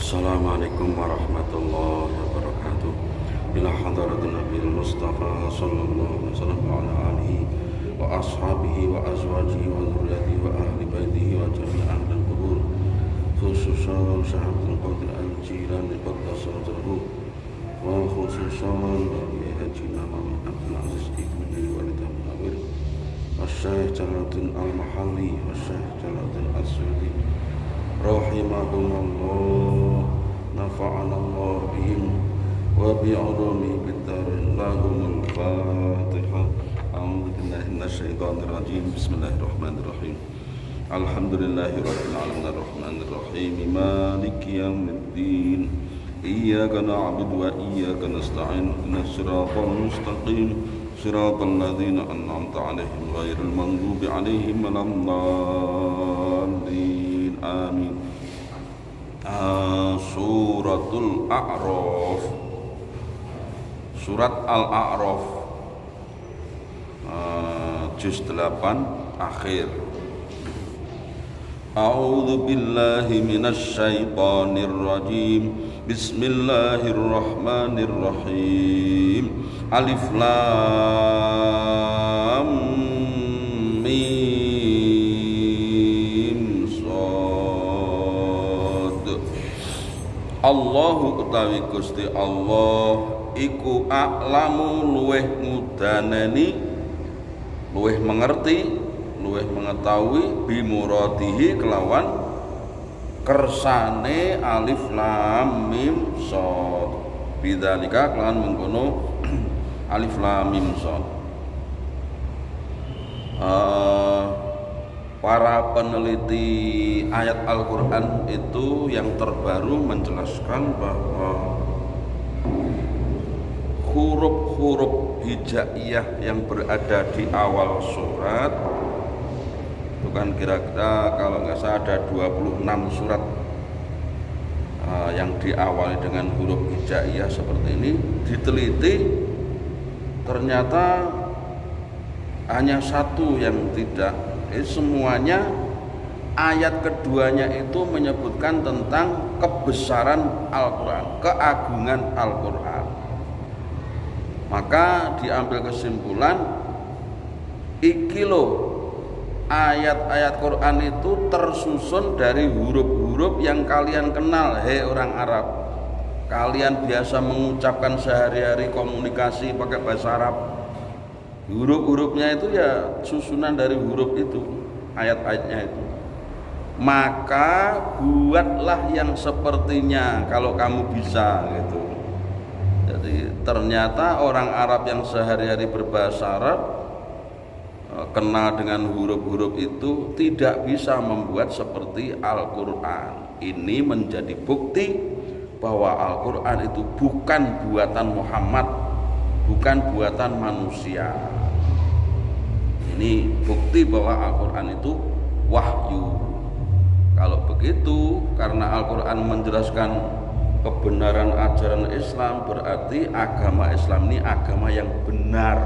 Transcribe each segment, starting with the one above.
Assalamualaikum warahmatullahi wabarakatuh. Ila hadratin Nabil Mustafa sallallahu alaihi wasallam wa ala alihi wa ashabihi wa azwajihi wa dzurriyyatihi wa ahli baitihi wa jami' ahli qubur. Khususan sahabatul qadir al-Jilani qaddasallahu wa khususan Nabi Haji Nawawi Abdul Aziz ibn Walid al-Nawir Asy-Syaikh Jalaluddin Al-Mahalli wa Syekh Jalaluddin As-Suyuti rahimahumullah, nafa'anallahu bihim wa bi'ulumi bid-darin lahumul Fatihah. A'udzu billahi minasyaitonir rajim. Bismillahirrahmanirrahim. Alhamdulillahirabbil alamin arrahmanir rahim maliki yaumiddin. Iyyaka na'budu wa iyyaka nasta'in. Ihdinas siratal mustaqim. Siratal ladzina an'amta 'alaihim ghairil maghdubi 'alaihim waladdallin. Amin. Suratul A'raf, surat Al-A'raf, juz 8 akhir. A'udzu billahi minasy syaithanir rajim. Bismillahirrahmanirrahim. Alif Lam Mim. Allahu utawi Gusti Allah iku a'lamu luweh ngudaneni, luweh mengerti, luweh mengetahui bimuradihi kelawan kersane alif lam mim shad. Bidzalika kelawan mengkono alif lam mim shad. Para peneliti ayat Al-Quran itu yang terbaru menjelaskan bahwa huruf-huruf hijaiyah yang berada di awal surat itu kan kira-kira kalau nggak salah ada 26 surat yang diawali dengan huruf hijaiyah seperti ini. Diteliti ternyata hanya satu yang tidak. Semuanya ayat keduanya itu menyebutkan tentang kebesaran Al-Quran, keagungan Al-Quran. Maka diambil kesimpulan, iki loh ayat-ayat Quran itu tersusun dari huruf-huruf yang kalian kenal, hei orang Arab. Kalian biasa mengucapkan sehari-hari, komunikasi pakai bahasa Arab. Huruf-hurufnya itu ya susunan dari huruf itu, ayat-ayatnya itu. Maka buatlah yang sepertinya kalau kamu bisa gitu. Jadi ternyata orang Arab yang sehari-hari berbahasa Arab kenal dengan huruf-huruf itu tidak bisa membuat seperti Al-Quran. Ini menjadi bukti bahwa Al-Quran itu bukan buatan Muhammad, bukan buatan manusia. Ini bukti bahwa Al-Quran itu wahyu. Kalau begitu, karena Al-Quran menjelaskan kebenaran ajaran Islam, berarti agama Islam ini agama yang benar,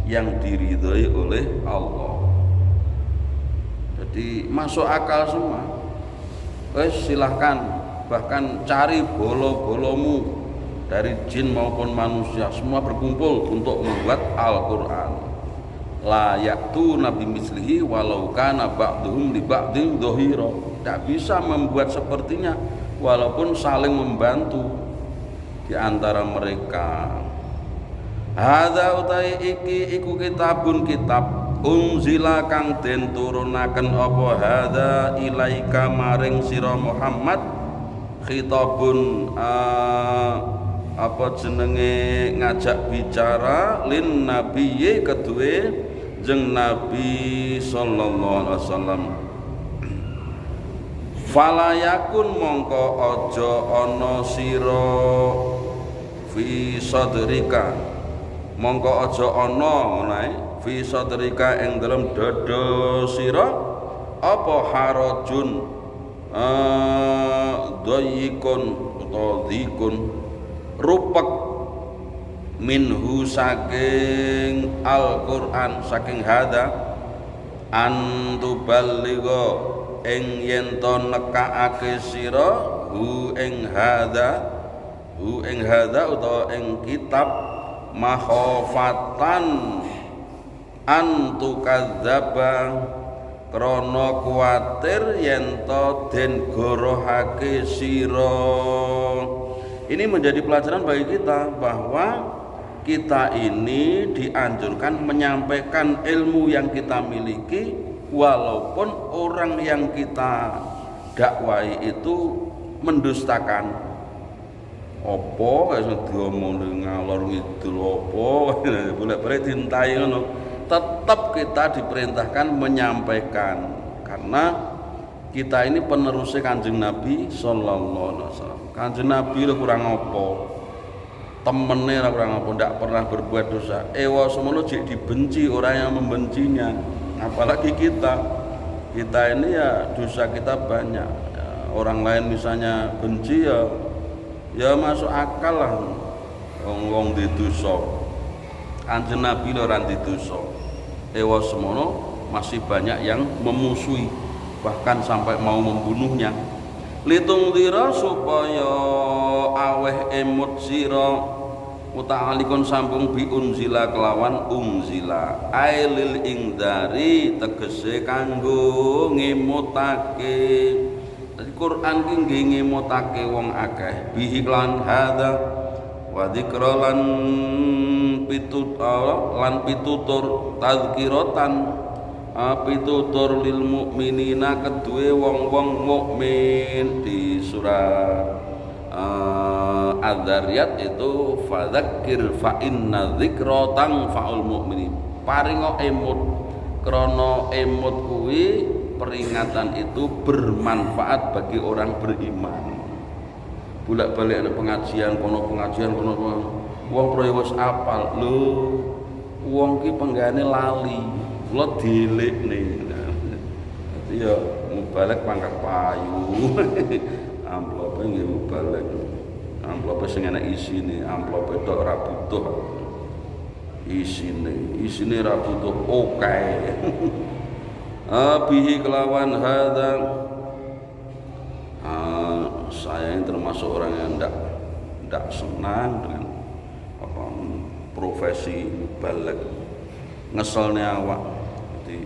yang diridhoi oleh Allah. Jadi masuk akal semua. Silahkan, bahkan cari bolo-bolomu dari jin maupun manusia, semua berkumpul untuk membuat Al-Quran. La ya'tu nabi mislihi walau kana ba'duhum li ba'din dhahira. Tidak bisa membuat sepertinya walaupun saling membantu di antara mereka. Hadza utai iki iku kitabun kitab unzila kang den turunaken apa hadza ilaika maring sira Muhammad. Khitabun apa jenenge ngajak bicara lin nabiyyi kedue jeung Nabi sallallahu alaihi wasallam. Falayakun mongko aja ana sira fi sadrika, mongko aja ana ngono fi sadrika ing dalem dada sira apa harajun dhayyikun utawa dzikun rupek minhu saking Al-Quran, saking hada antuballigha ing yen to nekaake sira hu ing hadza utawa ing kitab makhofatan antukadzaba krana kuwatir yen to den gorohake sira. Ini menjadi pelajaran bagi kita bahwa kita ini dianjurkan menyampaikan ilmu yang kita miliki walaupun orang yang kita dakwai itu mendustakan. Apa kaya diomong ngalor ngidul apa boleh-boleh dintai ngono. Tetap kita diperintahkan menyampaikan karena kita ini penerusnya Kanjeng Nabi sallallahu alaihi wasallam. Kanjeng Nabi lho kurang apa? Temennya kurang apa? Ndak pernah berbuat dosa. Ewa semono jek dibenci orang yang membencinya. Apalagi kita ini ya dosa kita banyak. Ya, orang lain misalnya benci ya masuk akal lah. Wong di dosa. Kanjeng Nabi lho ora di dosa. Ewa semono masih banyak yang memusuhi, bahkan sampai mau membunuhnya. Litung dira supaya aweh emut sira muta'alikun sambung bi unzila kelawan unzila ailil ingdari tegese kanggo ngemutake. Jadi Quran ki nggih ngemutake wong akeh bihi lan hadza wa dzikra lan pitutur tazkiratan pitutur lil mukminina kedue wong-wong mukmin. Di surat Az-Zariyat itu fadzakir fa inna dzikra tanfa'ul mukminin. Paringo emut krana emut kuwi peringatan itu bermanfaat bagi orang beriman. Bolak-balik ana pengajian kono wong proyo wis apal lho wong ki penggane lali lo dilekne. Dadi ya mubalek pangkat payu. Amplope nggih mubalek. Amplope sing enak isine, amplope tok ora butuh. Isine ora butuh oke. Bihi kelawan hadza. Saya ini termasuk orang yang tidak senang dengan profesi mubalek. Ngeselnya awak di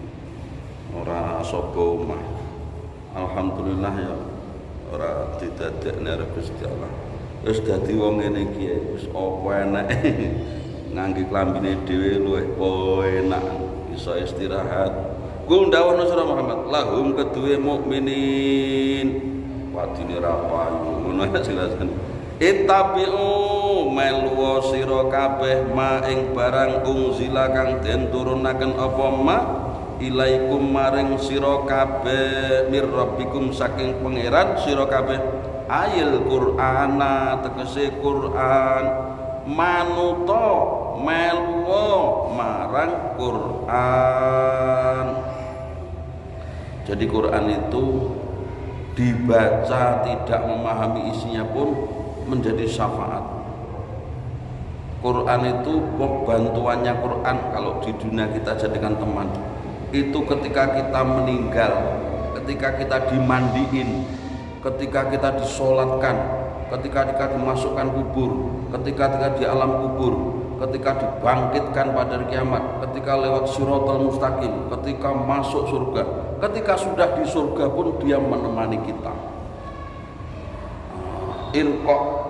ora sapa omah. Alhamdulillah ya ora didadekne karo Gusti Allah. Wis dadi wong ngene iki wis apa enake ngangge klambine dhewe luwih enak iso istirahat. Kul ndawuhna surah Muhammad lahum kedue mukminin wadine ra payu ngono jelasen. Ittabi'u melu sira kabeh ma ing barang unzila kang den turunaken apa ma ilaikum maring sira kabeh mir rabbikum saking pangeran sira kabeh ayil Qur'ana tegese Qur'an manuta melu marang Qur'an. Jadi Qur'an itu dibaca tidak memahami isinya pun menjadi syafaat. Quran itu bantuannya Quran kalau di dunia kita jadikan teman itu ketika kita meninggal, ketika kita dimandiin, ketika kita disolatkan, ketika kita dimasukkan kubur, ketika di alam kubur, ketika dibangkitkan pada hari kiamat, ketika lewat Shiratal Mustaqim, ketika masuk surga, ketika sudah di surga pun dia menemani kita.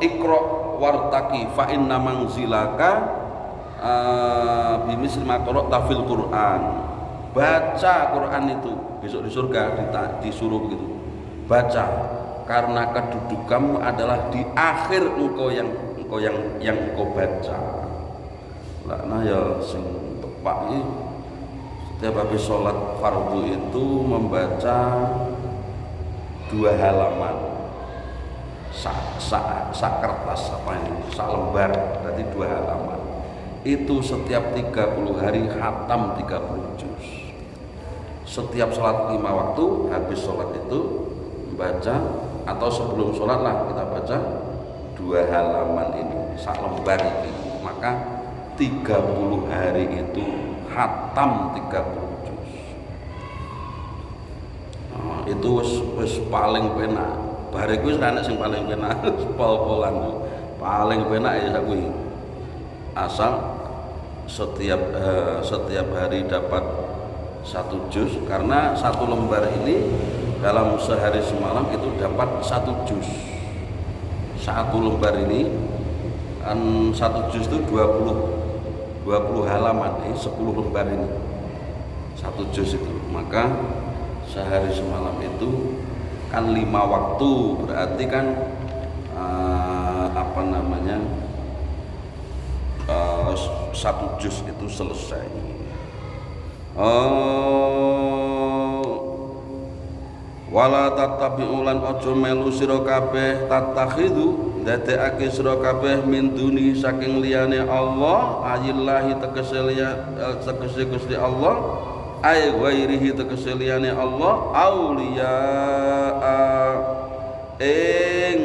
Iqra wartaqi fa inna manzilaka bimisli ma qara'ta fil Qur'an. Baca Quran itu besok di surga disuruh begitu. Baca karena kedudukanmu adalah di akhir engkau yang engkau baca. Lah ya sing tepak iki setiap habis sholat fardu itu membaca 2 halaman. Sak kertas apa ini, sak lembar, berarti 2 halaman. Itu setiap 30 hari khatam 30 juz. Setiap sholat 5 waktu, habis sholat itu baca, atau sebelum sholat lah kita baca 2 halaman ini, sak lembar ini. Maka 30 hari itu khatam 30 juz. itu wis paling penak. Bariku wis ra enek sing paling penak, pol-polan. Paling penak ya kuwi. Asal setiap hari dapat 1 juz, karena 1 lembar ini dalam sehari semalam itu dapat 1 juz. 1 lembar ini 1 juz itu 20 halaman, 10 lembar ini 1 juz itu. Maka sehari semalam itu kan 5 waktu, berarti kan 1 juz itu selesai. Wala tatabi'ulan ojo melu sira kabeh tatakhidu ndadekake sira kabeh min duni saking liyane Allah, ayillahi tegese Gusti Allah, ay ghairihi tegese liyane Allah, auliya ing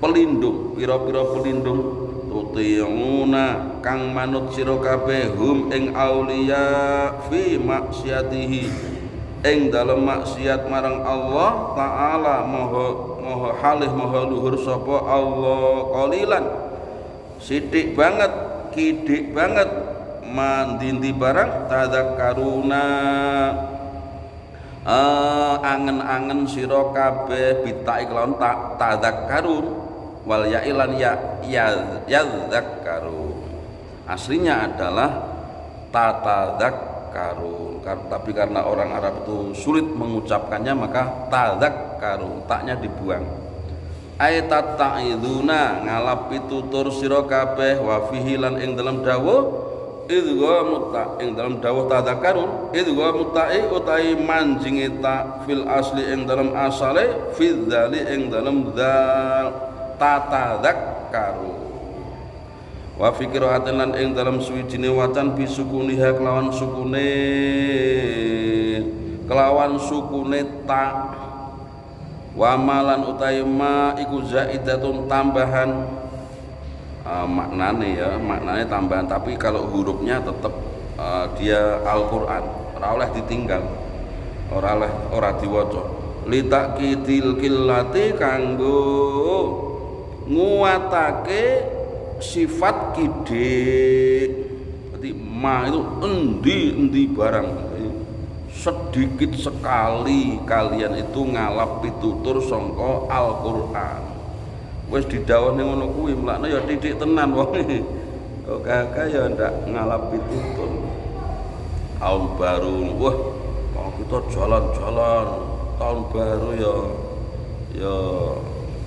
pelindung, pira-pira pelindung, tuti'una kang manut sira kabeh hum ing auliya fi maksiatihi ing dalem maksiat marang Allah taala, moho halih moho luhur sapa Allah, qalilan sithik banget, kidik banget, mandindi barang tadzakkaruna angen-angen sira kabeh bitai kelawan tadzakkarun wal ya'ilan yadzakkarun. Aslinya adalah tatadzakkarun, tapi karena orang Arab itu sulit mengucapkannya maka tadzakkarun, taknya dibuang. Ay tata'iduna ngalap pitutur sira kabeh wa fihi lan ing dalam dawuh idgha mutta ing dalam dawuh tadzakkarun idgha mutta'i utai manjing ta fil asli ing dalam asale fil dzali ing dalam dzal tatadzakkarun wa fi qira'atin lan ing dalam suwijine wacan bisukuniha kelawan sukune ta wa malan utai ma iku zaidatun tambahan. Maknanya tambahan, tapi kalau hurufnya tetap dia Al-Qur'an, ora oleh ditinggal, ora diwaca. Litakidil qillati kanggo nguatake sifat kidik. Berarti ma itu endi barang, sedikit sekali kalian itu ngalap pitutur sangka Al-Qur'an. Wis didhawuhne ngono kuwi mlakne ya titik tenan wong. Kok kakak ya ndak ngalap pitutur. Tahun baru, wah kalau kita jalan-jalan tahun baru ya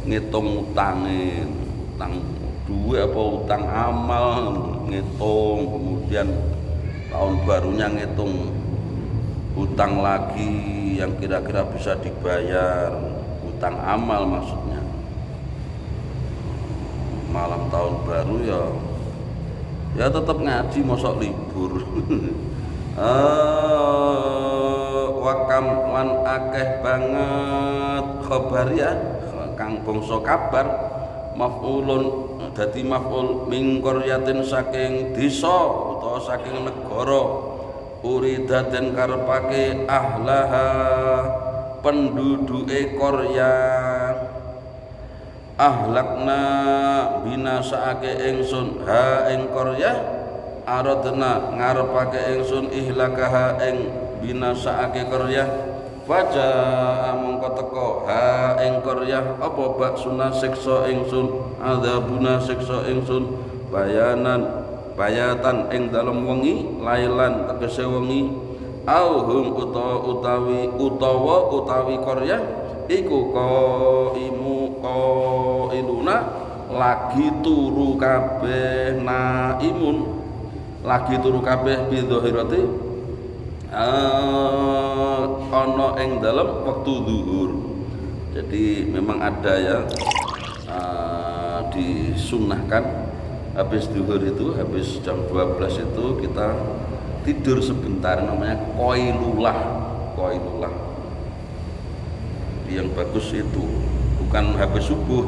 ngitung utangin, utang duit apa utang amal ngitung, kemudian tahun barunya ngitung utang lagi yang kira-kira bisa dibayar, utang amal maksudnya. Malam tahun baru ya tetap ngaji, mosok libur. Wakam lan akeh banget khabar ya kang bangsa kabar maf'ulun dadi maf'ul min qaryatin saking desa utawa saking negara uridaten karepake ahlaha penduduke qarya ahlakna binasaake ingsun ha ing qaryah aradna ngarepake ingsun ihlakaha ing binasaake qaryah faja mongko teka ha ing qaryah apa baksuna siksa ingsun adzabuna siksa ingsun bayatan ing dalem wengi lailan tegese wengi auhum utawi qaryah iku qailuna lagi turu kabeh naimun lagi turu kabeh bidhahirati ana ing dalem wektu zuhur. Jadi memang ada ya disunnahkan habis zuhur itu, habis jam 12 itu kita tidur sebentar, namanya qailulah. Yang bagus itu bukan habis subuh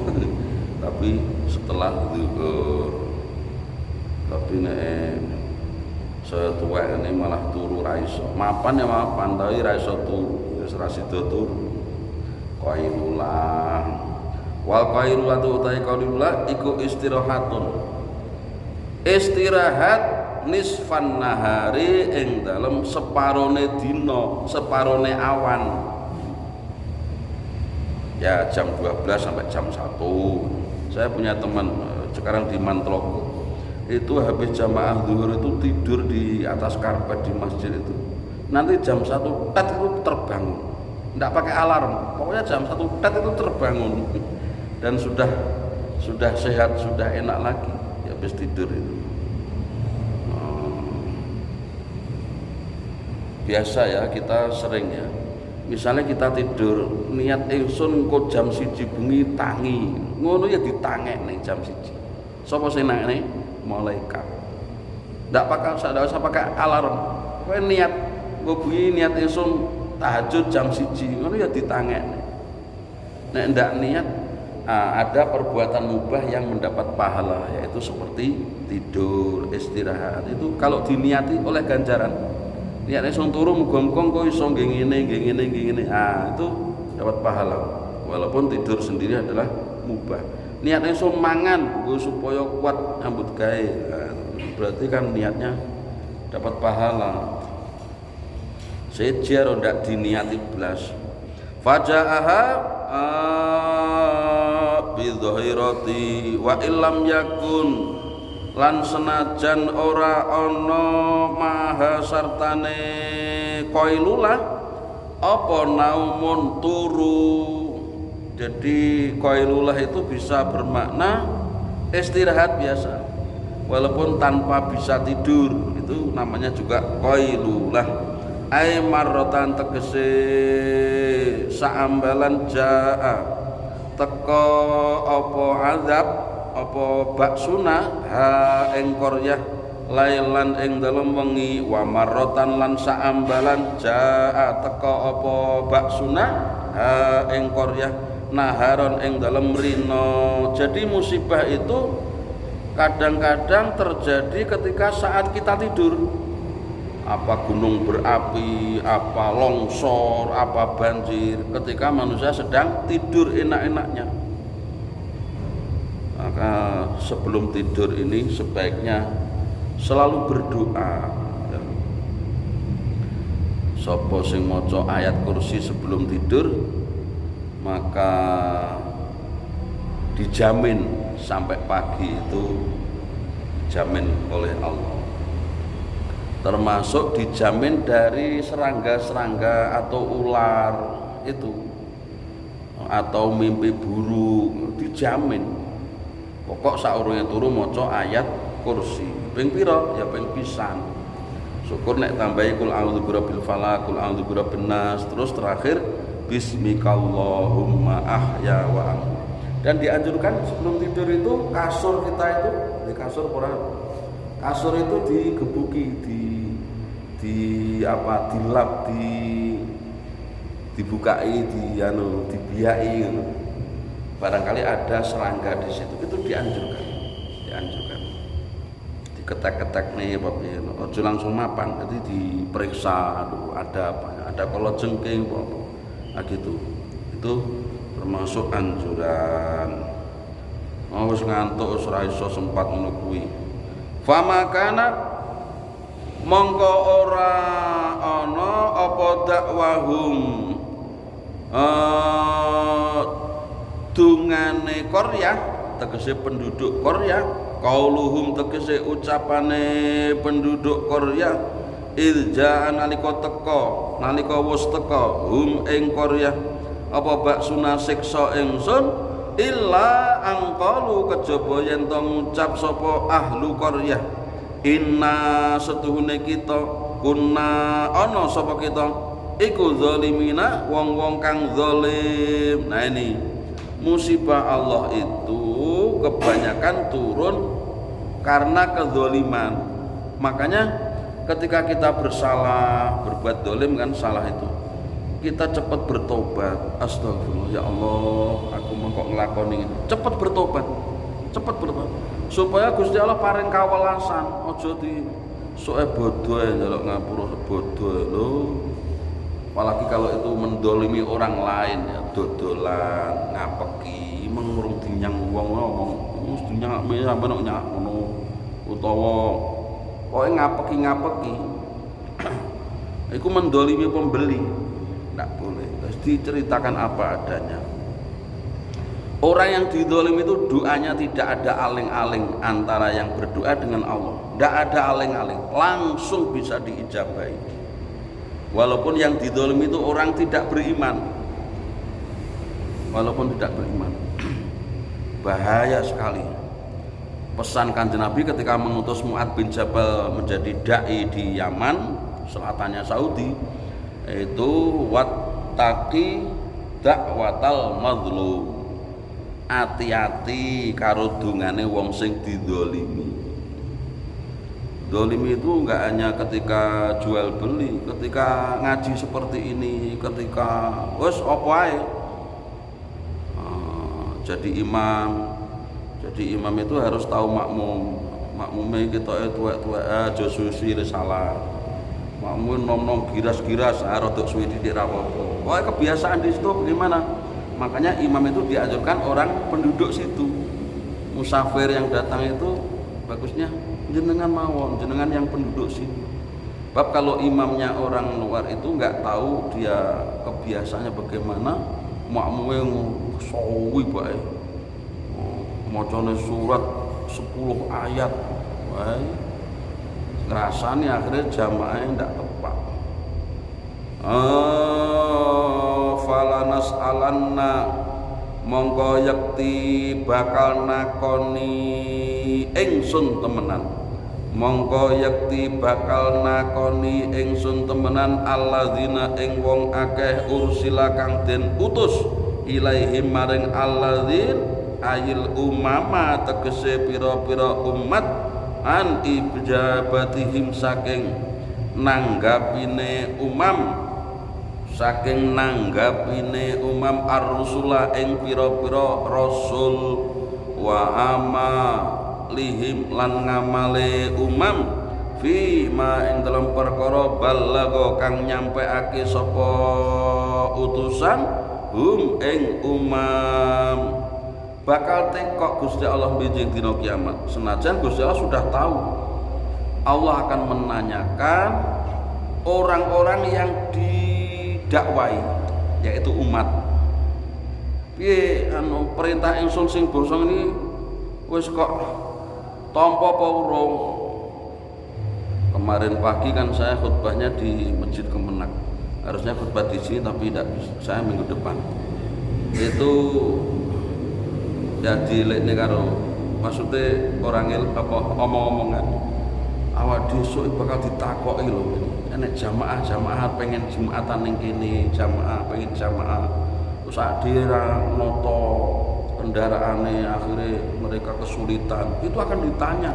tapi setelah zuhur. Tapi nek saya tua ini malah turu raiso mapan ya mapan, tapi raiso turu wis ra sida turu. Qailulah wal qailulah tu utai qailulah iku istirahat nisfan nahari ing dalem separone dina, separone awan. Ya jam 12 sampai jam 1. Saya punya teman sekarang di Mantloko. Itu habis jamaah zuhur itu tidur di atas karpet di masjid itu. Nanti jam 1 tet itu terbangun. Enggak pakai alarm. Pokoknya jam 1 tet itu terbangun. Dan sudah sehat, sudah enak lagi. Ya habis tidur itu. Biasa ya, kita sering ya. Misalnya kita tidur niat ingsun kok jam 1 bengi tangi. Ngono ya ditangekne jam 1. Sapa sing nangekne? Malaikat. Ndak usah pakai alarm. Kowe niat bengi niat ingsun tahajud jam 1. Ngono ya ditangekne. Nek ndak niat ada perbuatan mubah yang mendapat pahala, yaitu seperti tidur, istirahat. Itu kalau diniati oleh ganjaran. Niat esong turu muga-muga kok iso nggih ngene. Itu dapat pahala. Walaupun tidur sendiri adalah mubah. Niat esong mangan supaya kuat nyambut gawe. Berarti kan niatnya dapat pahala. Sejar ndak diniati blas. Faja'aha bi dhahirati wa illam yakun lan senajan ora ana maha sartane qailulah apa naumun turu. Jadi qailulah itu bisa bermakna istirahat biasa walaupun tanpa bisa tidur, itu namanya juga qailulah. Ai marrotan tegese saambalan jaa teka apa azab apa baksuna ha ing qaryah lailan ing dalem wengi wa marrotan lan saambalan jaa teka apa baksuna ha ing qaryah naharon ing dalem rina. Jadi musibah itu kadang-kadang terjadi ketika saat kita tidur. Apa gunung berapi, apa longsor, apa banjir, ketika manusia sedang tidur enak-enaknya. Maka sebelum tidur ini sebaiknya selalu berdoa. Sapa sing maca ayat kursi sebelum tidur maka dijamin sampai pagi itu dijamin oleh Allah. Termasuk dijamin dari serangga-serangga atau ular itu atau mimpi buruk, dijamin. Pokok saurunge turu maca ayat kursi. Ping pira? Ya ping pisan. Syukur nek tambahi kul a'udzu birabbil falaq, kul a'udzu birabbin nas, terus terakhir bismikallahumma ahya wa amut. Dan dianjurkan sebelum tidur itu kasur kita itu di kasur kasur itu digebuki, dilap, dibukai, dibiai. Barangkali ada serangga di situ, itu dianjurkan. Diketek-ketek nih, ojo langsung mapan, jadi diperiksa dulu ada apa, ada kalau jengking, nah gitu. Itu termasuk anjuran. Wis ngantuk, ora iso sempat ngono kuwi. Famakana mongko ora ana apa dakwahum dungane Korea tegese penduduk Korea, qauluhum tegese ucapane penduduk Korea, ilja nalika teka nalika wis teka hum ing Korea apa baksuna siksa ingsun illa angqalu kejaba yen to ngucap sapa ahlu qaryah inna setuhune kita kunna ana sapa kita iku zalimina wong-wong kang zalim. Nah ini musibah Allah itu kebanyakan turun karena kezaliman. Makanya ketika kita bersalah, berbuat zalim kan salah itu, kita cepat bertobat. Astagfirullah, ya Allah, aku mau kok ngelakoni ini. Cepat bertobat supaya Gusti Allah paring kawelasan. Ojo di soe bodoh njaluk ngapura bodoh lho. apalagi kalau itu mendolimi orang lain ya, dodolan ngapeki mengurung dinyang wong ngomong mesti nyang sampe nek nyak ngono utawa pokoke ngapeki iku mendolimi pembeli tidak boleh, harus diceritakan apa adanya. Orang yang didolimi itu doanya tidak ada aling-aling antara yang berdoa dengan Allah, tidak ada aling-aling, langsung bisa diijabahi. Walaupun yang didolimi itu orang tidak beriman, walaupun tidak beriman. Bahaya sekali. Pesan Kanjeng Nabi ketika mengutus Mu'adz bin Jabal menjadi dai di Yaman, selatannya Saudi, itu wattaqi da'watal mazlum. Hati-hati karo dungane wong sing didolimi. Dolimi itu enggak hanya ketika jual beli, ketika ngaji seperti ini, ketika wes apa ae. Jadi imam itu harus tahu makmumnya kita tuwek-tuwek aja suwi risalah. Makmum nom-nom giras-giras rodok suwi didik ra apa-apa. Wah, kebiasaan di situ bagaimana? Makanya imam itu dianjurkan orang penduduk situ. Musafir yang datang itu bagusnya jenengan mawon, jenengan yang penduduk situ. Sebab kalau imamnya orang luar itu nggak tahu dia kebiasaannya bagaimana, makmumnya sawi bae. Macane surat 10 ayat. Bae. Ngrasani akhirnya jamaahnya ndak tepat. Falanas alanna mongko yakti bakal nakoni ingsun temenan, mongko yakti bakal nakoni ingsun temenan alladzina ing wong akeh ursila kang den utus ilaihim maring alladzin ayil umama tegese pira-pira umat an ijabatihim saking nanggapine umam ar-rusula ing pira-pira rasul wa amalihim lan ngamale umam fi ma ing dalam perkara balago kang nyampeake sapa utusan hum ing umam bakal tekok Gusti Allah benjing dina kiamat. Senajan Gusti Allah sudah tahu, Allah akan menanyakan orang-orang yang didakwai, yaitu umat. Piye perintah ingsun sing bosong ini wis kok tampa apa urung? Kemarin pagi kan saya khutbahnya di Masjid Kemenak. Harusnya khutbah di sini tapi tidak bisa. Saya minggu depan. Itu jadi lekne karo maksudnya orang omong-omongan. Awak dhewe bakal ditakoki lho. Nek jamaah pengen Jumatan ning kene, jamaah pengen jamaah. Terus ade ra noto kendaraane akhirnya mereka kesulitan. Itu akan ditanya.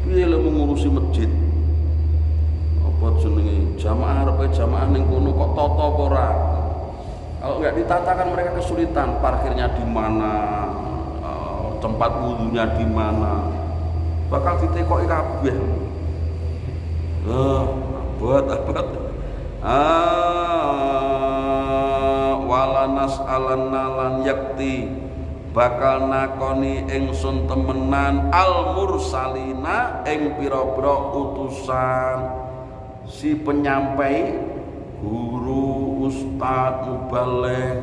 Piye lek mengurusi masjid? Apa jenenge? Jamaah arep jamaah ning kono kok tata apa ora? Kalau enggak ditata kan mereka kesulitan, parkirnya di mana, tempat wudunya di mana. Bakal ditekoki kabeh. Abot. Walanas alanna lan yakti bakal nakoni ingsun temenan al mursalina ing pira-pira utusan si penyampai, guru, ustad, mubaligh,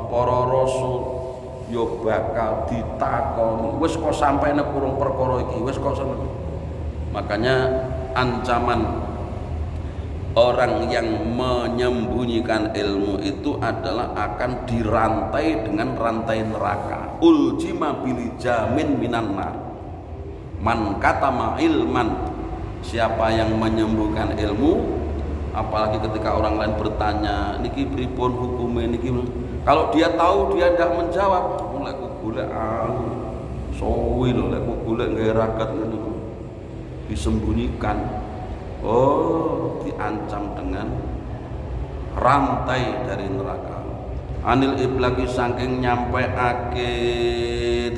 para rasul yo bakal ditakoni wis kok sampene kurung perkara iki wis kok seneng. Makanya ancaman orang yang menyembunyikan ilmu itu adalah akan dirantai dengan rantai neraka. Uljima bilijamin minan nar. Man katama ilman, siapa yang menyembunyikan ilmu, apalagi ketika orang lain bertanya niki pripun hukume niki, kalau dia tahu dia tidak menjawab, lek golek sowi lho, lek golek gawe rakat ngono disembunyikan. Oh, diancam dengan rantai dari neraka. Anil iblaki saking nyampeake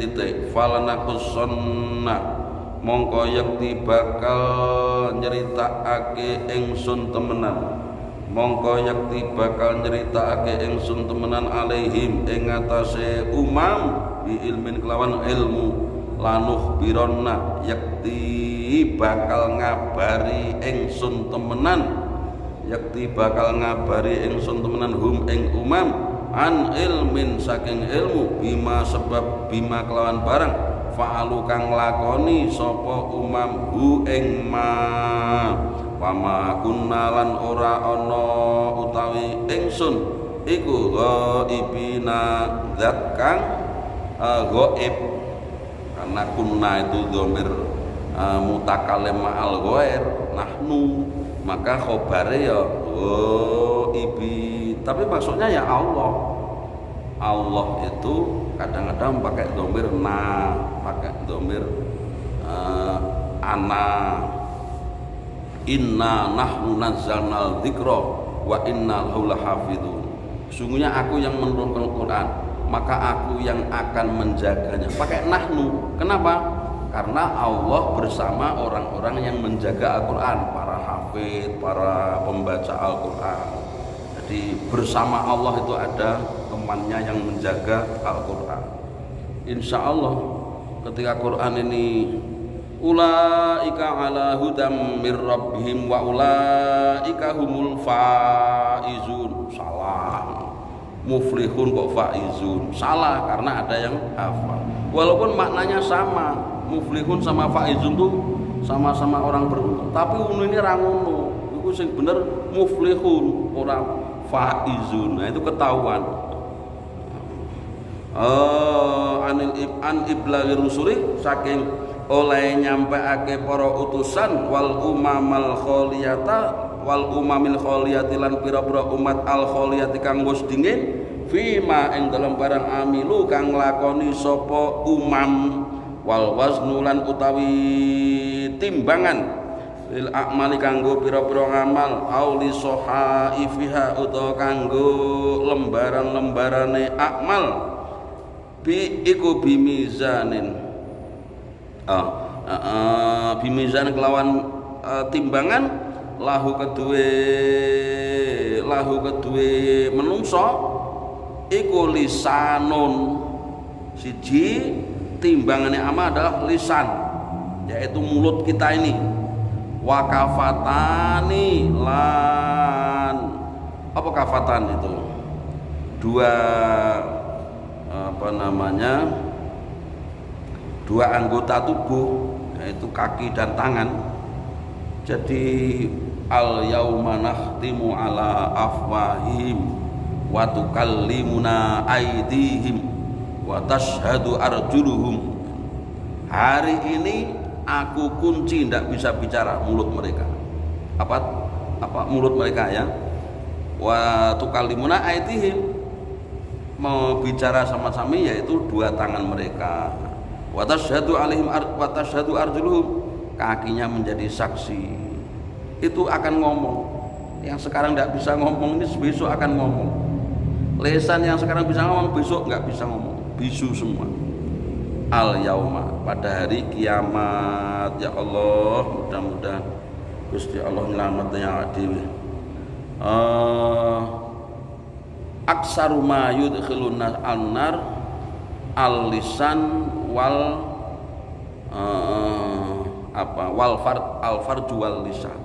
titik falanakusonna mongko yakti bakal nyeritakake ingsun temenan mongko yakti bakal nyeritakake ingsun temenan alaihim ing atase umam bi ilmin kelawan ilmu lanuh bironna yakti bakal ngabari ingsun temenan yakti bakal ngabari ingsun temenan hum ing umam an ilmin saking ilmu bima sebab bima kelawan barang fa'alu kang lakoni sapa umam hu ing ma wama kunna lan ora ana utawi ingsun iku ghaibina zat kang ghaib karena kunna itu dhamir mutakalim ma'al ghair nahnu maka khobare ya ghaibi tapi maksudnya ya Allah itu kadang-kadang pakai dhamir na pakai dhamir ana inna nahnu nazzalnal dzikra wa inna lahu lahafidun sungguhnya aku yang menurunkan Al-Quran maka aku yang akan menjaganya pakai nahnu kenapa? Karena Allah bersama orang-orang yang menjaga Al-Quran para hafid, para pembaca Al-Quran jadi bersama Allah itu ada temannya yang menjaga Al-Quran insya Allah ketika Quran ini ulaika ala hudam mir rabbihim wa ulaika humul faizun salah muflihun kok faizun salah karena ada yang hafal walaupun maknanya sama muflihun sama faizun tuh sama-sama orang beruntung tapi ini ra ngono iku sing bener muflihun orang faizun nah itu ketahuan an iblaghi rusuli saking oleh nyampeake para utusan wal umamil kholiyati lan pira-pira umat al kholiyati kang wis dingin fima ing dalam barang amilu kang lakoni sapa umam wal waznu lan utawi timbangan lil a'mali kanggo pira-pira ngamal auli sohaifiha utawa kanggo lembaran-lembarane akmal bi iku bimizanin bimizan kelawan timbangan lahu kedue menungso iku lisanun siji timbangannya ama adalah lisan yaitu mulut kita ini wakafatani lan apa kafatan itu dua dua anggota tubuh yaitu kaki dan tangan jadi al yauma nakhtimu ala afwahim wa tukallimuna aydihim wa tashhadu arjuluhum hari ini aku kunci tidak bisa bicara mulut mereka apa mulut mereka ya wa tukallimuna aydihim mau bicara sama-sama yaitu dua tangan mereka wa tashhadu alaihim wa tashhadu arjuluhum kakinya menjadi saksi itu akan ngomong yang sekarang tidak bisa ngomong ini besok akan ngomong lesan yang sekarang bisa ngomong besok nggak bisa ngomong bisu semua al yauma pada hari kiamat ya Allah mudah-mudahan Gusti Allah nyelametnya dewe aksaru ma yudkhilun an-nar al-lisan wal farju wal lisan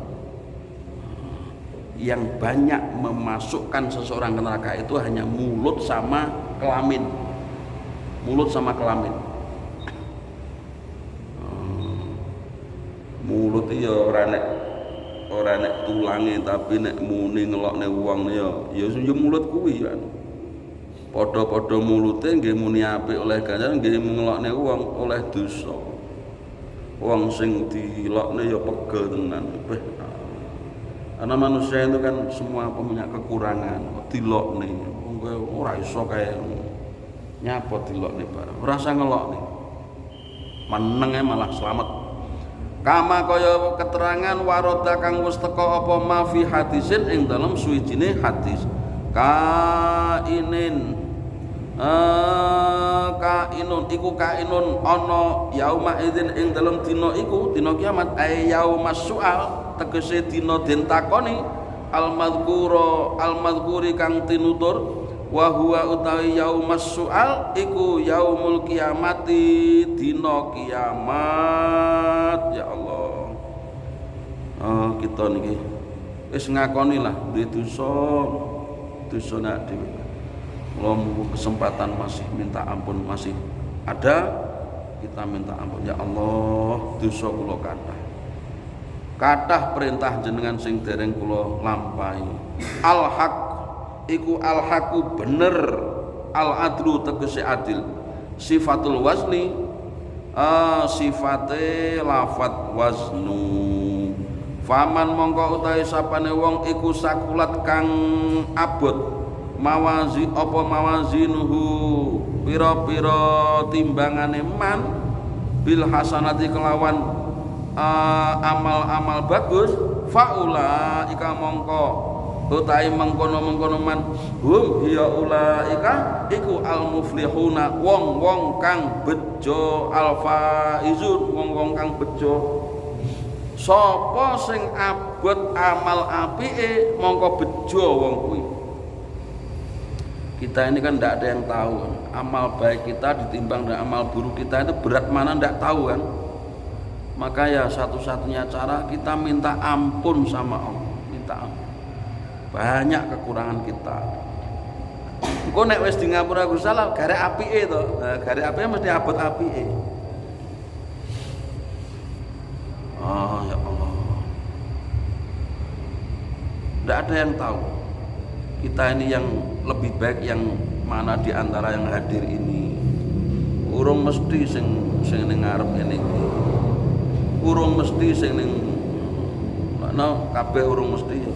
yang banyak memasukkan seseorang ke neraka itu hanya mulut sama kelamin mulut ya ora nek tulange tapi nek muni ngelokne wong ya mulut kuwi kan padha-padha mulute nggih muni apik oleh ganjaran nggih ngelokne wong oleh dosa wong sing dilokne ya pegel tenan karena manusia itu kan semua punya kekurangan dilokne wong ora iso kaya nyapa dilokne barang ora usah ngelokne menenge malah selamat kama kaya keterangan waroda kang wis teka apa ma fi hadisin ing dalam suwijine hadis kainun ana yauma idzin ing dalam dina iku dina kiamat ay yaumas sual tegese dina den takoni al-madhkuri kang tinutur wa huwa utawi yaumas su'al iku yaumul kiamati dina kiamat. Ya Allah, kita niki wis ngakoni lah duwe dosa nek dhewe. Mula kesempatan masih minta ampun masih ada, kita minta ampun. Ya Allah, dosa kula kathah perintah jenengan sing dereng kula lampahi. Al-haq iku al-haqu bener, al-adlu tegese adil. Sifatul wazni sifate lafat waznu. Faman mongko utahe sapane wong iku sakulat kang abot mawazinuhu pira-pira timbangane man bil hasanati kelawan amal-amal bagus faula ika mongko utahe mengkono-mengkono man hum ya ulaika iku al muflihuna wong-wong kang bejo al faizun wong-wong kang bejo. Sapa sing abot amal apike mongko bejo wong kuwi. Kita ini kan tidak ada yang tahu kan. Amal baik kita ditimbang dengan amal buruk kita itu berat mana tidak tahu kan. Maka ya satu-satunya cara kita minta ampun sama Allah, minta ampun. Banyak kekurangan kita. Engko nek wis di ngapura Gusti Allah garek apike to. Nah, garek apike mesti abot apike. Ya Allah. Tidak ada yang tahu. Kita ini yang lebih baik yang mana di antara yang hadir ini. Urung mesti sing ning ngarep ini. Urung mesti sing ning kabeh urung mesti.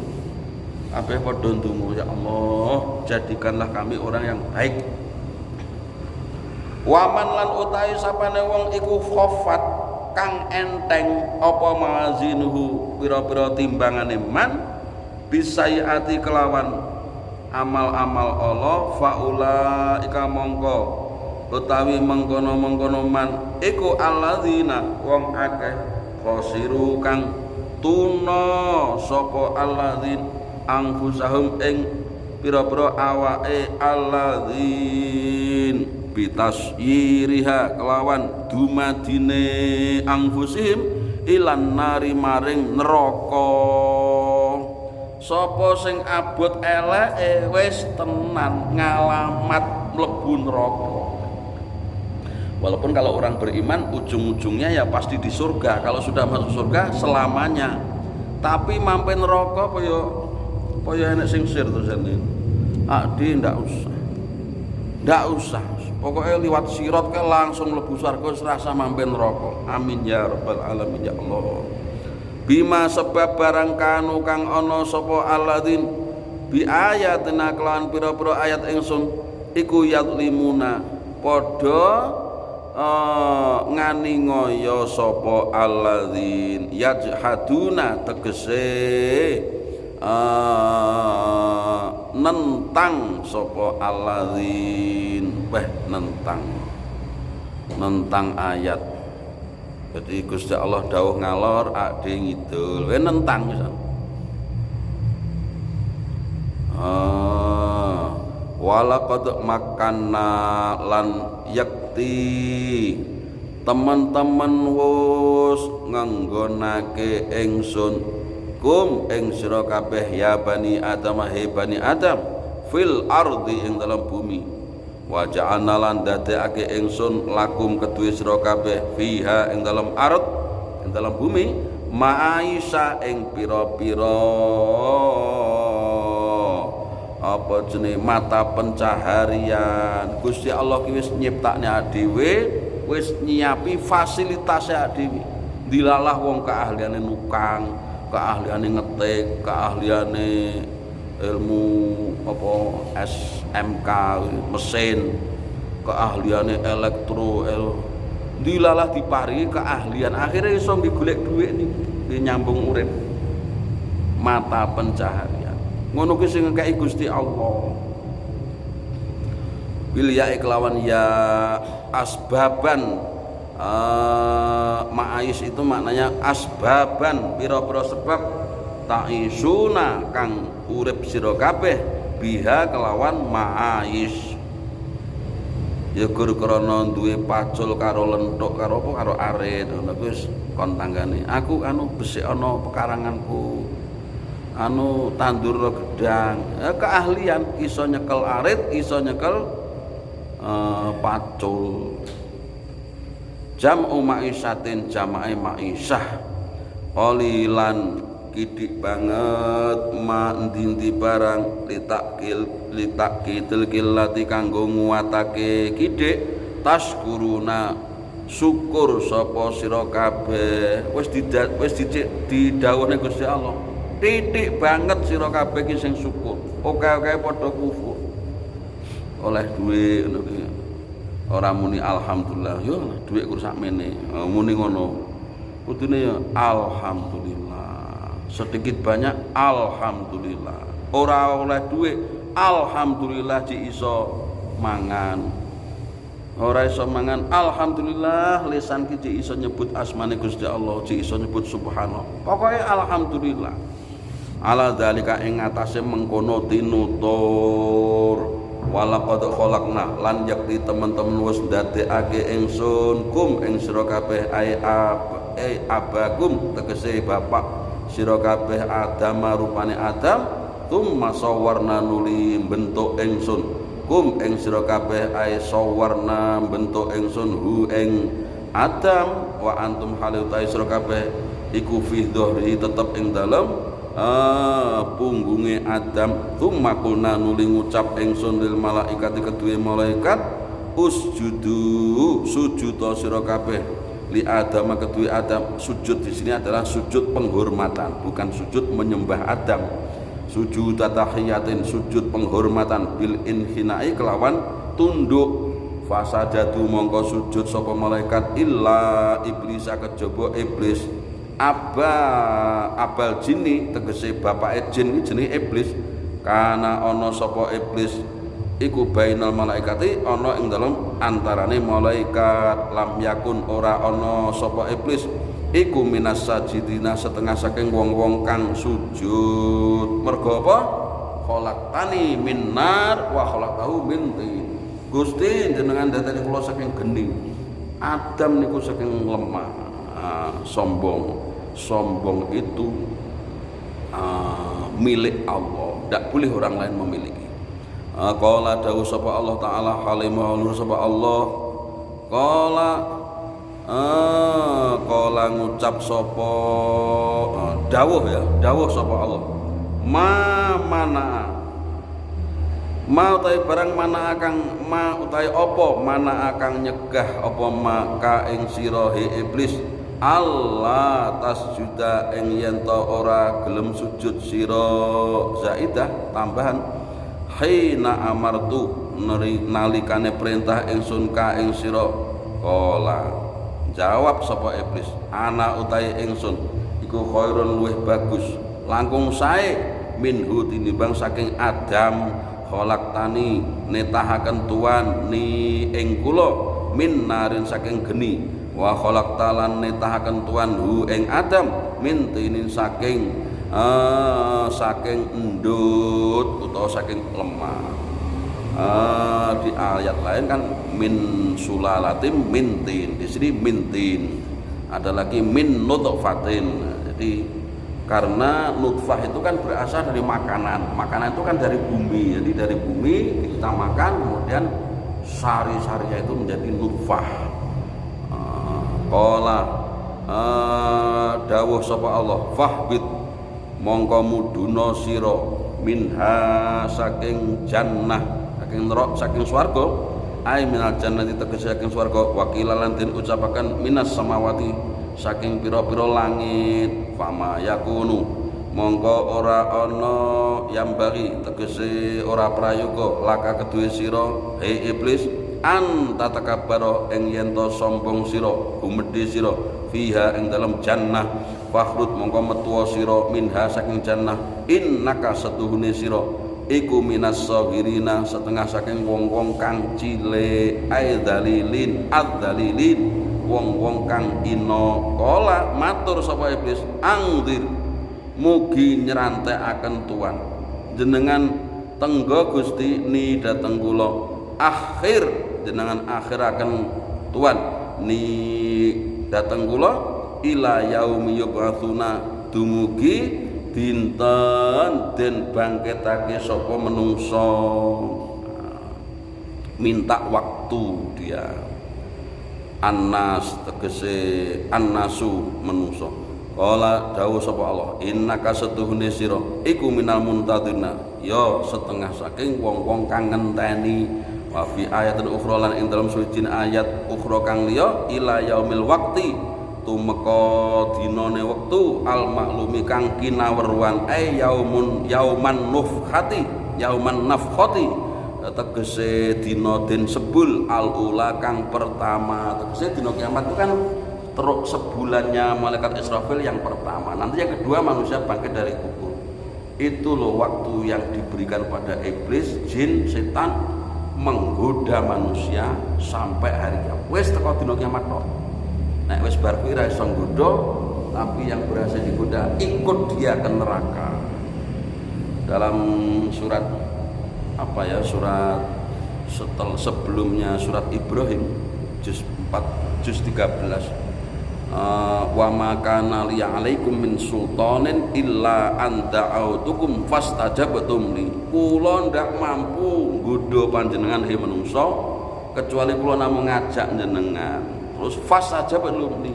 Kabeh padha ndonga, ya Allah, jadikanlah kami orang yang baik. Waman lan utahe sapane wong iku khofat kang enteng apa mawazinuhu pira-pira timbangane man bisayati kelawan amal-amal Allah faula ika mongko utawi mengkono-mengkono man iku alladzina wong akeh khosiru kang tuna sapa alladzin angfusahum ing pira-pira awake alladzin bitasyiriha kelawan dumadine angfusihim ilan nari maring neraka. Sapa sing abot eleke wis tenan ngalamat mlebu neraka. Walaupun kalau orang beriman ujung-ujungnya ya pasti di surga. Kalau sudah masuk surga selamanya. Tapi mampe neraka apa ya enek sing sir to jane. Ndak usah. Ndak usah. Pokoknya liwat sirat ke langsung mlebu surga serasa mampe neraka. Amin ya rabbal alamin ya Allah. Bima sebab barang kanu kang ana sapa alladzin bi ayatina kelawan pira-pira ayat ingsun iku yadlimuna padha ngani ngoyo sapa alladzin yajhaduna tegese nentang sapa alladzin nentang ayat. Jadi Gusti Allah dawuh ngalor ade ngidul nentang misal. Walaqad makanna lan yakti teman-teman wus nganggonake ingsun kum ing sira kabeh ya bani adam he bani adam fil ardi ing dalam bumi wa ja'alna lan dadekake ingsun lakum kedue sira kabeh fiha ing dalam ard ing dalam bumi ma'aisha ing pira-pira apa jenenge mata pencaharian. Gusti Allah ki wis nyiptakne dhewe, wis nyiapi fasilitas dhewe. Dilalah wong keahliane nukang, keahliane ngetik, keahliane ilmu apa SMK mesin, keahliane dilalah diparingi keahlian akhirnya iso golek dhuwit niku nyambung urip. Mata pencaharian ngono ki sing ngekeki Gusti Allah. Bil ya kelawan ya asbaban ma'ais itu maknanya asbaban pira-pira sebab taisuna kang urip sira kabeh biha kelawan ma'ais. Ya gur krana duwe pacul karo lenthuk karo apa karo arit ngono wis kon tanggane. Aku anu besik ana pekaranganku. Anu tandur gedang. Keahlian iso nyekel arit, iso nyekel pacul. Jam'u ma'isatin jama'i ma'isah. Qalilan kidik banget ma ndi barang litakil kilati kanggo nguwatake kidik taskuruna syukur sapa sira kabeh wis didhawuhne Gusti Allah titik banget sira kabeh ki sing syukur oke-oke padha kufur oleh duwe ngono ki ora muni alhamdulillah yo dhuwit kur sakmene muni ngono kudune ya alhamdulillah sedikit banyak alhamdulillah ora oleh duit alhamdulillah ji iso mangan ora iso mangan alhamdulillah lisan ki ji iso nyebut asmane Gusti Allah ji iso nyebut subhanallah pokoknya alhamdulillah ala dzalika ing atase mengkono tinutur walaqad khalaqna lan yakti teman-teman wis ndadekake ingsun kum ing sira kabeh abakum tegese bapak sira kabeh Adam rupane Adam tsumma sawarna nuli bentuk ingsun kum ing sira kabeh ai sawarna bentuk ingsun hu ing Adam wa antum halutai sira kabeh iku fi dhahri tetep ing dalem punggunge Adam tsumma kulna nuli ngucap ingsun lil malaikati kedue malaikat usjudu sujud sira kabeh li Adam kedua Adam. Sujud di sini adalah sujud penghormatan, bukan sujud menyembah Adam. Sujud tahiyatin, sujud penghormatan bil inhinai kelawan tunduk. Fasajadu mongko sujud sapa malaikat illa iblis kejaba iblis. Abal jinni tegese bapake jin iki jenenge iblis. Kana ana sapa iblis iku bainal malaikati ana ing dalem antarane malaikat lam yakun ora ana sapa iblis iku minas sajidina setengah saking wong-wong kang sujud mergo apa khalaqtani min nar wa khalaqtahu min tin Gusti jenengan dadekake kula saking geni Adam niku saking lemah sombong itu milik Allah tidak boleh orang lain memiliki. Qala dawuh sapa Allah taala halimah nur sapa Allah qala ngucap sapa dawuh sapa Allah ma utai barang mana akang ma utai apa mana akang nyegah apa maka ing sira iblis Allah tasjuda ing yen ta ora gelem sujud sira zaidah tambahan hina amartu nalikane perintah ingsun ka ing sira kala jawab sapa iblis ana utahe ingsun iku khairun luwih bagus langkung sae minhu tinimbang saking Adam khalaqtani netahaken tuan ni ing kula min narin saking geni wa khalaqtalan netahaken tuan hu ing Adam min tinin saking endut atau saking lemah. Di ayat lain kan min sulalatim mintin, di sini mintin. Ada lagi min nutfatin. Jadi karena nutfah itu kan berasal dari makanan. Makanan itu kan dari bumi. Jadi dari bumi kita makan, kemudian sari-sarinya itu menjadi nutfah. Qala dawuh sapa Allah fahbit mongko muduna sira minha saking jannah saking neraka saking swarga ai minal jannati tegese saking swarga wakilalan den ucapaken minas samawati saking pira-pira langit fama yakunu mongko ora ana yambari tegese ora prayoga laka kedue sira he iblis an tatakabara ing yen to sombong sira gumedhe sira fiha ing dalam jannah fakhrut mongko metuwa sira minha saking jannah innaka setuhune sira iku minas sabirina setengah saking wong-wong kang cilik aidzalilin adzalilin wong-wong kang ina kala matur sapa iblis angdir mugi nyerantekaken tuan jenengan tenggo Gusti ni dateng kula akhir jenengan akhiraken tuan ni dateng kula ila yaumi yub'atsuna dumugi dinten den bangkitake sapa menungso. Minta waktu dia. Annas tegese annasu menungso. Kala dawuh sapa Allah innaka setuhune sira iku minal muntadina ya setengah saking wong-wong kang ngenteni. Wa fi ayatin ukhra lan ing dalem suci ayat ukhra kang liya ila yaumil waqti tumeka dinane wektu al maklumi kang kinaweruhan yauman nafkhati tegese dina den sebul al ula kang pertama. Tegese dina kiamat itu kan teruk sebulannya malaikat Israfil yang pertama. Nanti yang kedua manusia bangkit dari kubur. Itu loh waktu yang diberikan pada iblis, jin, setan menggoda manusia sampai hari kiamat. Wis teko dina kiamat tok. Nek wis bar kuwi ra iso nggodha, tapi yang berhasil digoda ikut dia ke neraka. Dalam surat apa ya, surat sebelumnya surat Ibrahim juz 4 juz 13 wa ma kana li 'alaikum min sultanin illa an da'autukum fastajabtum li. Kula ndak mampu nggodha panjenengan he menungso kecuali kula namung ngajak jenengan. Terus fastajabtum li.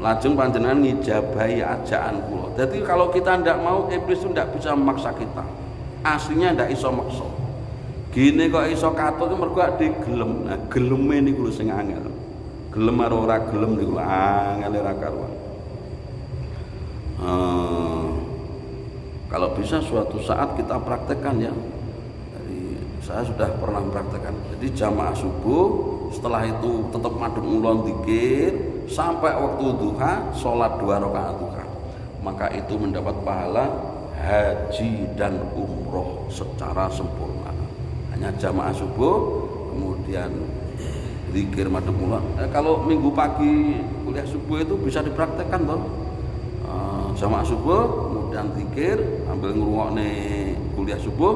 Lajeng panjenengan ngijabahi ajakan kula. Jadi kalau kita ndak mau, iblis itu ndak bisa memaksa kita. Aslinya ndak iso maksa. Gini kok iso katut itu mergo ade gelem. Nah, geleme niku lho sing angel. Gelem karo ora gelem niku angel ora karuan. Kalau bisa suatu saat kita praktekkan ya. Jadi saya sudah pernah praktekkan. Jadi jamaah subuh, setelah itu tetap madhep ngulon zikir sampai waktu duha, sholat 2 rakaat duha. Maka itu mendapat pahala haji dan umroh secara sempurna. Hanya jamaah subuh, kemudian zikir madhep mulon. Kalau minggu pagi kuliah subuh itu bisa dipraktekkan toh. Jamaah subuh, kemudian zikir, ambil ngrungokne kuliah subuh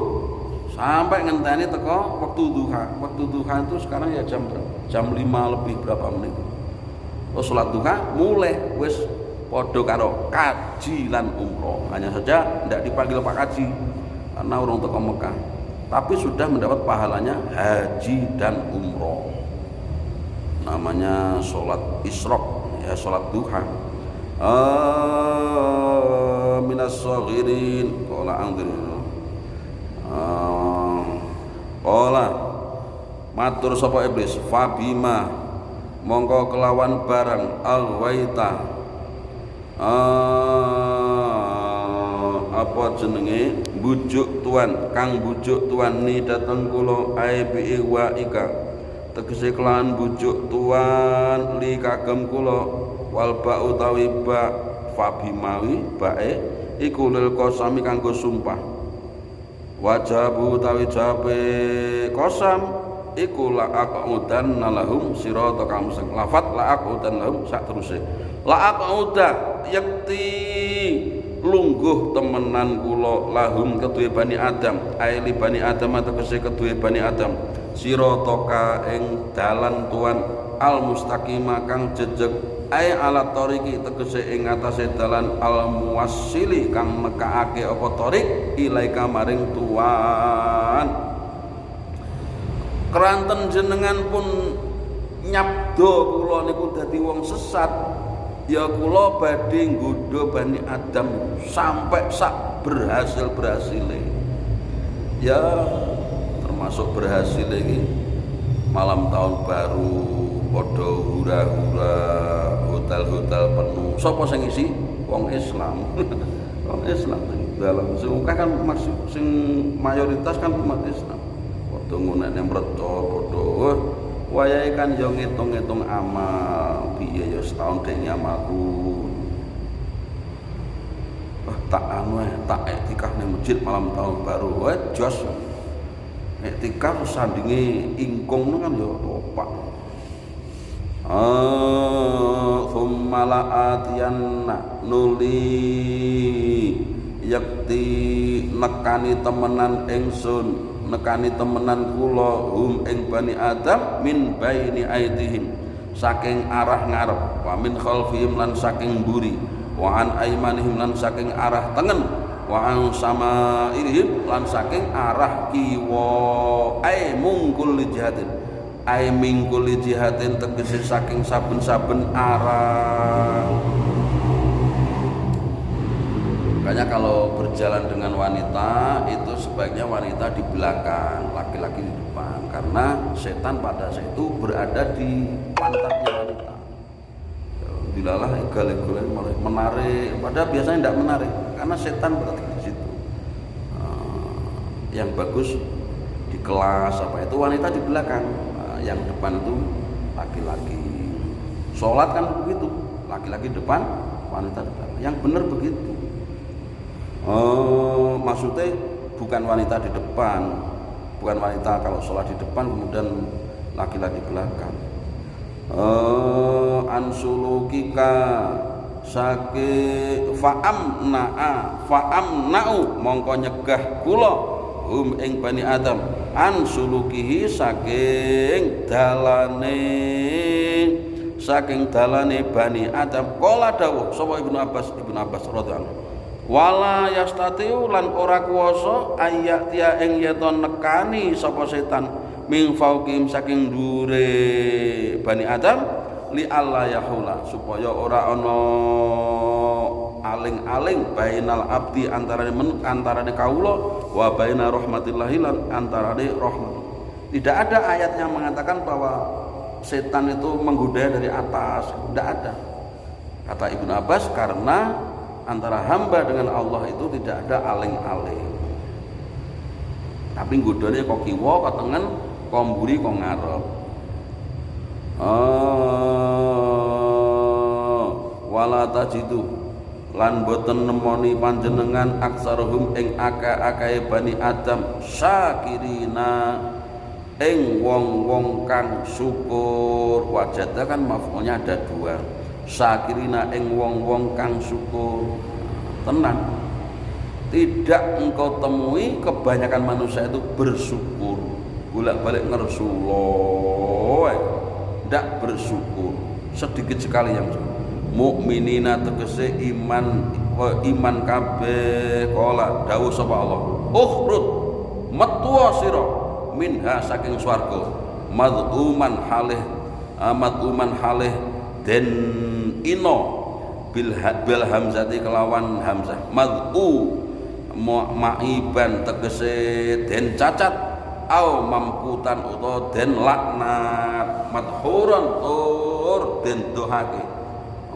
sampai ngenteni teko waktu duha. Waktu duha itu sekarang ya jam 5 lebih berapa menit. Oh, salat duha mulai wis padha karo kaji lan umroh. Hanya saja tidak dipanggil Pak Kaji karena orang teko Mekah. Tapi sudah mendapat pahalanya haji dan umroh. Namanya sholat isyraq ya, sholat duha. Minas shaghirin qala anzir. Qala matur sapa iblis fabima mongko kelawan barang alwaita apa jenenge bujuk tuan kang bujuk tuan ni dateng kula aibi wa ika tegese kelawan bujuk tuan li kagem kula wal ba utawi ba fabimawi bae iku lil qasami kanggo sumpah wajabu utawi jabe qasam iku la aqudan lahum sirata kamseng lafat la aqudan lahum sak teruse la aquda yakti lungguh temenan kula lahum keduwe Bani Adam aili Bani Adam tegese keduwe Bani Adam sirata ing dalan tuan al mustaqima kang jejeg ai ala tariqi tegese ing atase dalan al muwassili kang nekake apa tarik ilaika maring tuan. Keranten jenengan pun nyabdo kula niku dadi wong sesat, ya kula badhe nggodha Bani Adam sampai sak berhasil-berhasile. Ya termasuk berhasil iki malam tahun baru padha hura-hura, hotel-hotel penuh. Sapa sing isi? Wong Islam. Wong Islam dalam sing kan maksud sing mayoritas kan umat Islam. Padha ngunekne mreca padha wayahe kan yo ngitung-ngitung amal, piye yo setahun dek ngamalku. Tak tak iktikaf ning masjid malam tahun baru. Wah, jos. Iktikaf sandinge ingkung kan yo topak. summa la'atiyanna nuli yakti nekani temenan ingsun nekani temenan kula hum ing bani Adam min baini aidihim saking arah ngarep wa min khalfihim lan saking mburi wa an aimanihim lan saking arah tengen wa an samairihim lan saking arah kiwa ai mungkul jihatin ai mingkul jihatin tegese saking saben-saben arah. Makanya kalau berjalan dengan wanita itu sebaiknya wanita di belakang, laki-laki di depan, karena setan pada saat itu berada di pantatnya wanita. Dilalah egal-egalan menarik, padahal biasanya tidak menarik, karena setan berada di situ. Yang bagus di kelas apa itu wanita di belakang, yang depan itu laki-laki. Sholat kan begitu, laki-laki depan, wanita di belakang. Yang benar begitu. Maksudnya bukan wanita di depan, bukan wanita kalau sholat di depan kemudian laki-laki di belakang. Ansulukika sake faamna'u mongko nyegah kula hum ing bani Adam ansulukihi saking dalane bani Adam. Qala dawuh sapa Ibnu Abbas radhiyallahu anhu wala yastatiu lan ora kuwasa ayat dia ing yeton nekani sapa setan ming fauqim saking dure bani Adam li alla yahula supaya ora ana aling-aling bainal abdi antarane kaula wa baina rahmatillahi lan antarane rahmat. Tidak ada ayat yang mengatakan bahwa setan itu menggoda dari atas, tidak ada. Kata Ibnu Abbas karena antara hamba dengan Allah itu tidak ada aling-aling. Tapi godone kok kiwa, kok tengen, kok mburi, kok ngarep. Wala tajidu lan boten nemoni panjenengan aksaruhum ing akeh-akeh bani Adam syakirina ing wong-wong kang syukur. Wajada kan maf'ulnya ada dua. Syakirina ing wong-wong kang syukur. Tenang, tidak engkau temui kebanyakan manusia itu bersyukur, bolak-balik ngersuloh, tidak bersyukur, sedikit sekali yang syukur. Mukminina tegese iman kabeh. Qala dawuh sapa Allah ukhrud metu sira minha saking swarga madhuman halih den ino bil hamzati kelawan hamzah mad'u ma'iban tegese den cacat au mamkutan utawa den laknat madhuran tur den dohake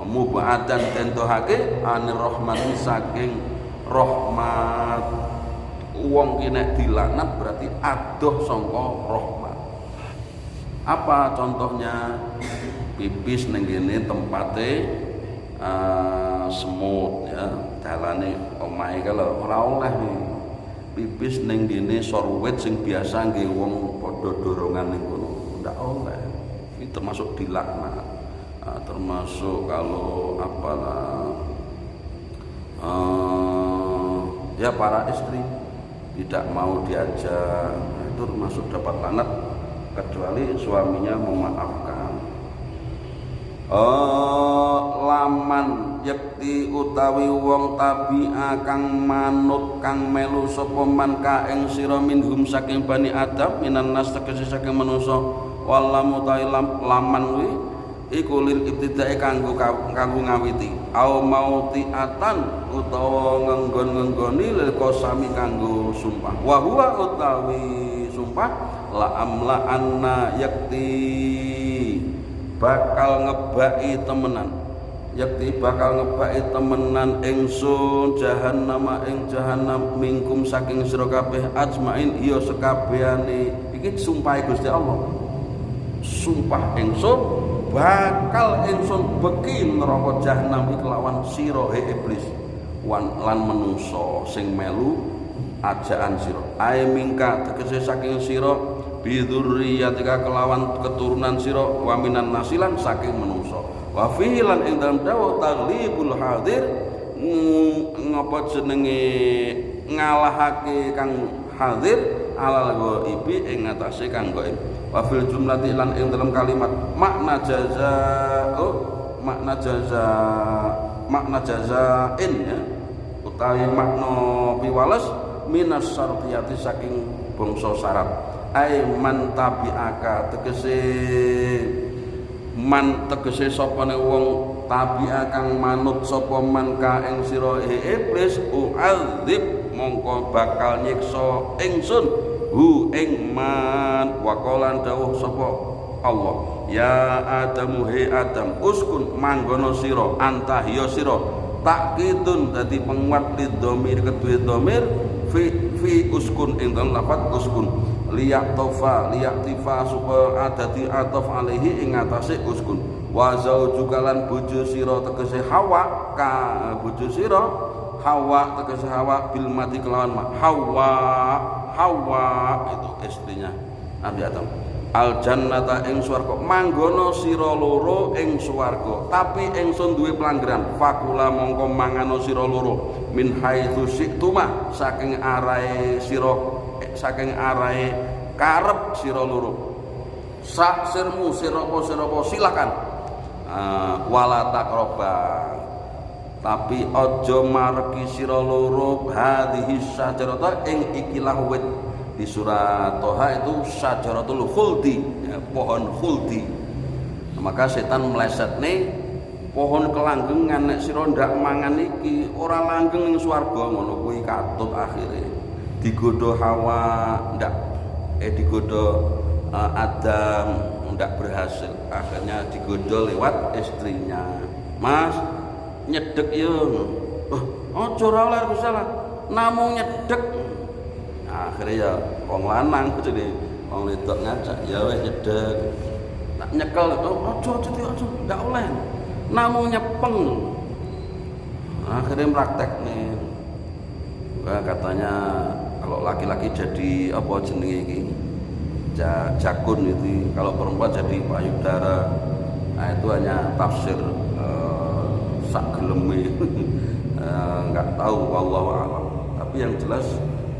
mubaadan den dohake anir rahmati saking rahmat. Wong ki nek dilaknat berarti adoh sangka rahmat. Apa contohnya? Pipis ning kene tempate semut ya, dalane omahe kalau ora oleh pipis ning kene sorwet sing biasa nggih wong padha dorongan ning kono ndak oleh. Ini termasuk dilaknat. Termasuk kalau apalah ya para istri tidak mau diajak, itu termasuk dapat laknat kecuali suaminya memaafkan. Laman yakti utawi wong tabi'a kang manut kang melu sapa man ka ing sira minhum saking bani Adam minan nas tegese saking manusa wallamu ta'ilam laman kuwi iku lil ibtida'i kanggo ngawiti au mautiatan utawa ngenggon-ngenggoni lil qasami kanggo sumpah wa huwa utawi sumpah la amla anna yakti bakal ngebaki temenan ingsun jahannama ing jahannam mingkum saking sira kabeh ajmain iya sekabehane. Iki sumpah Gusti Allah, sumpah ingsun bakal ingsun beki neraka jahannam iki kelawan sira iblis lan menungso sing melu ajaan sira ae mingka tegese saking sira bidzurriyatika kelawan keturunan sira wa minan nasilan saking menungso wa fihi lan ing dalem dawuh taglibul hadir ngapa jenenge ngalahake kang hadir alal ghaibi ing ngatasé kang ghaib wa fil jumlati lan ing dalam kalimat makna jazain ya utawi makna piwales minas syartiyati saking bangsa syarat ai man tabi'aka tegese sapa ne wong tabi'a kang manut sapa man ka ing sira iblis u'adzib mongko bakal nyiksa ingsun hu ing man wa qalan dawuh sapa Allah ya Adamu he Adam uskun manggono sira anta ya sira takkidun dadi penguat lidhamir kedue dhamir fi uskun ing dalem lafaz uskun liyaktifa supaya adati ataf alaihi ing atase uskun wa zaujuka lan bojo sira tegese Hawa ka bojo sira Hawa tegese Hawa bil mati kelawan Hawa itu istrinya Nabi Adam al jannata ing swarga manggono sira loro ing swarga tapi ingsun duwe pelanggaran fakula mongko mangano sira loro min haitsu siktuma saking arahe karep sira loro sak sirmu sirapa silakan wala taqraba tapi aja mareki sira loro hadhihi syajarata ing ikilah wit di surat Toha itu syajaratul khuldi ya, pohon khuldi maka setan meleset nih pohon kelanggengan nek sira ndak mangan iki ora langgeng ning swarga ngono kuwi katut akhire digodho Hawa ndak digodho Adam ndak berhasil akhirnya digodho lewat istrinya Mas nyedek yo aja ora oleh salah namung nyedek akhirnya ya wong lanang jadi wong wedok ngajak ya wis nyedek nak nyekel aja ndak oleh namung nyepeng akhirnya praktek nih katanya kalau laki-laki jadi apa jenenge iki jakun itu kalau perempuan jadi payudara nah itu hanya tafsir sak geleme nggak tahu wallahu a'lam tapi yang jelas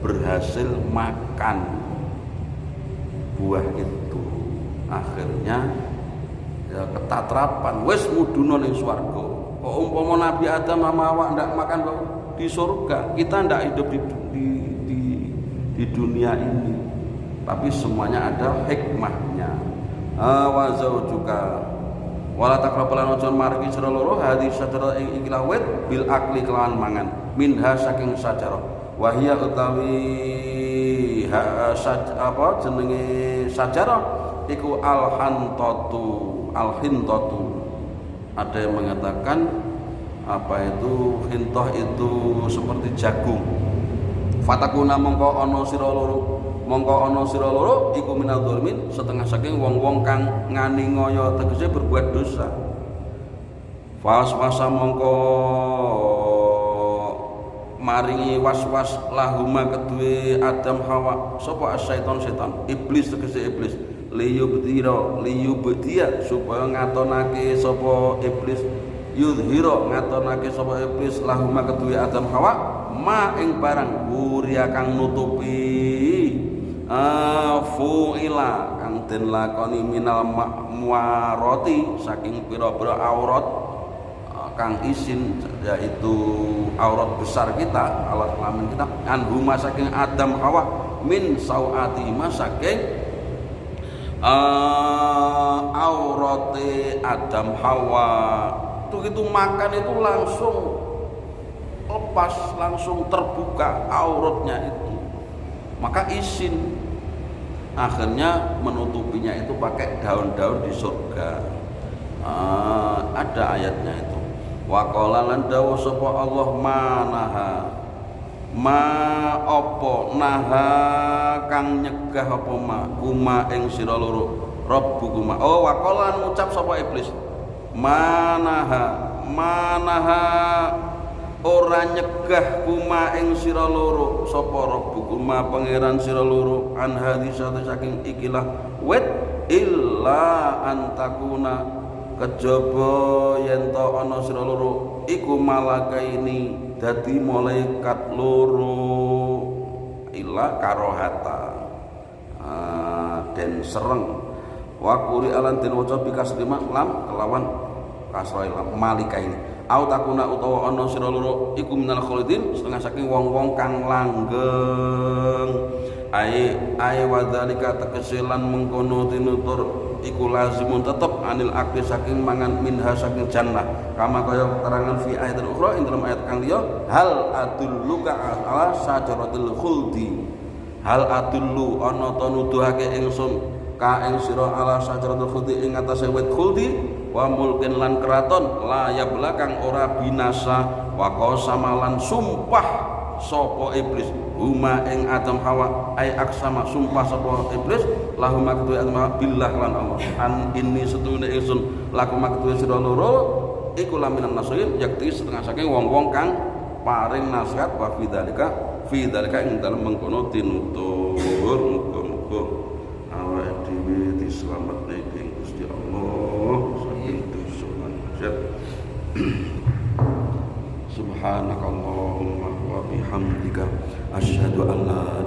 berhasil makan buah itu akhirnya ya ketatrapan wis muduna ning swarga kok umpama Nabi Adam sama Hawa ndak makan di surga kita ndak hidup di dunia ini tapi semuanya ada hikmahnya wa zaujuka wala taqrabulan ojo margi sira loro hadis sajarah ing ikilah wit bil akli kelawan mangan minha saking sajarah wahia utawi apa jenenge sajarah iku al-hintatu ada yang mengatakan apa itu hintoh itu seperti jagung fatakuna mongko ana sira loro iku minal dzulmin setengah saking wong-wong kang nganiaya tegese berbuat dosa waswasa mongko maringi waswas lahuma kedue Adam Hawa sapa syaitan setan iblis tegese iblis liyubtira supaya ngatonake sapa iblis yudhira ngatonake sapa iblis lahuma kedue Adam Hawa ma ing barang buria kang nutupi fuila kang den lakoni minal muarati saking pira-pira aurat kang isin yaitu aurat besar kita alat kelamin kita anhuma saking Adam Hawa min sauati saking aurate Adam Hawa itu makan itu langsung lepas langsung terbuka auratnya itu maka isin akhirnya menutupinya itu pakai daun-daun di surga ada ayatnya itu wa qala lan dawuh sapa Allah naha kang nyegah apa kuma ing sira loro rabbukuma wa qala ngucap sapa iblis manaha ora nyegah kuma ing sira loro sapa rabbukuma pangeran sira loro an hadisate saking ikilah wet illa antakuna kejaba yen to ana sira loro iku malakaini dadi malaikat loro illa karohata den sereng wa quri alan den waca bikas lima lam kelawan kasra lam malikaini au takuna utawa ana sira loro iku minal khalidin setengah saking wong-wong kang langgeng ai wadzalika tekeselan mengkono tinutur iku lazimun tetep anil akli saking mangan minha saking jannah kama kaya keterangan fi ayat ukhra ing dalam ayat kang liya hal adulluka ala sajaratil khuldi hal adullu ana ta nuduhake ingsun ka ing sira ala sajaratil khuldi ing atase wit khuldi wa mulkin lan keraton la ya belakang ora binasa wa qasamalan sumpah sapa iblis huma ing Adam Hawa ai aksama sumpah sapa iblis lahuma kedue Adam billah lan Allah an inni setune ingsun lakuma kedue sira loro iku laminan nasihin yakti setengah saking wong-wong kang paring nasihat wa fi dzalika ing dalem mengkono tinutur muga-muga awake dhewe dislametne ing Gusti Allah saking dosa lan maksiat. Subhanakallahumma wa bihamdika asyhadu an la